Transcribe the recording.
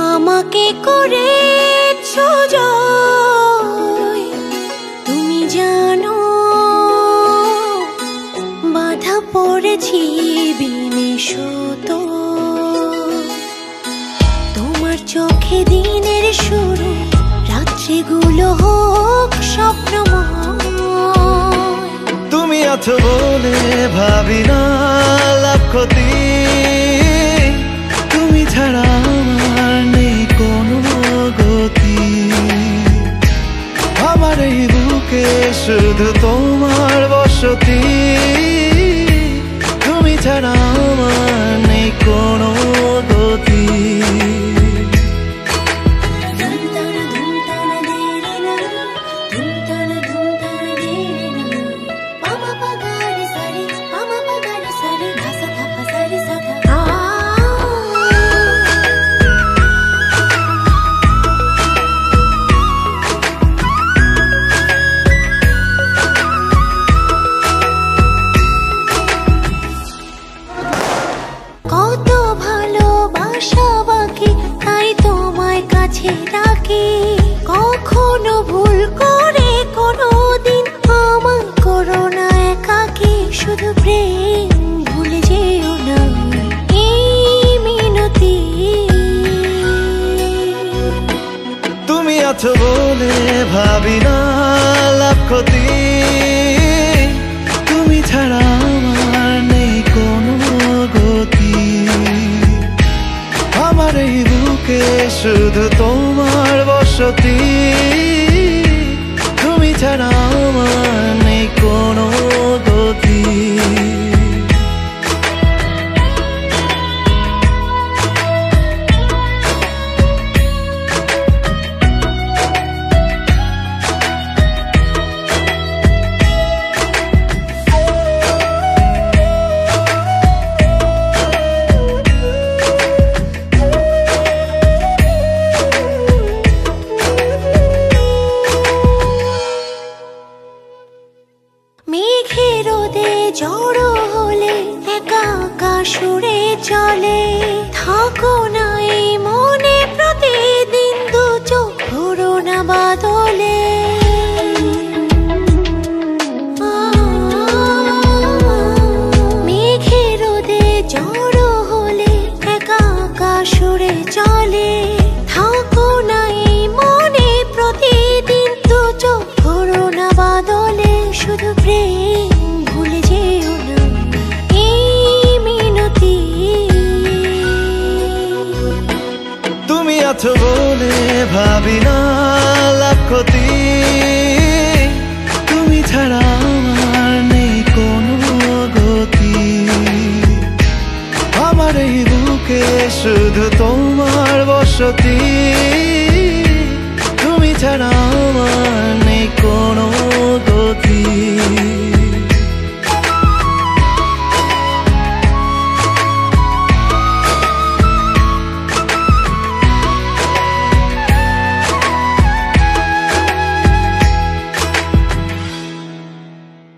আমাকে করেছো জয়, তুমি জানো বাধা পড়েছি বিনেশত। তোমার চোখে দিনের শুরু, রাত্রিগুলো হোক স্বপ্নময়। তুমি আছো বলে ভাবি না লাভ ক্ষতি, তুমি ছাড়া আমার নেই কোনো গতি। আমার এই বুকে শুধু তোমার বসতি, তুমি ছাড়া আমার নেই কোনো গতি। কত ভালোবাসা বাকি, তাই তোমায় কাছে রাখি। কখনো ভুল করে কোনো দিন আমার করো না একাকী। শুধু প্রেম ভুলে যেও না, এই মিনতি। তুমি আছো বলে ভাবি না লাভ ক্ষতি, তুমি ছাড়া আমার নেই কোনো গতি। আমার এই বুকে শুধু তোমার বসতি, তুমি ছাড়া আমার নেই কোনো গতি। মেঘের রোদে জড়ো হলে একা একা সুরে চলে। থাকো না এই মনে প্রতিদিন, দু চোখ ভরো না বাদলে। মেঘের রোদে জড়ো হলে একা একা সুরে চলে। থাকো না এই মনে প্রতিদিন, দু চোখ ভরো না বাদলে। শুধু প্রেম ভুলে যেও না, এই মিনতি। তুমি আছো বলে ভাবি না লাভ ক্ষতি, তুমি ছাড়া আমার নেই কোনো গতি। আমার এই বুকে শুধু তোমার বসতি, তুমি ছাড়া আমার নেই কোনো গতি।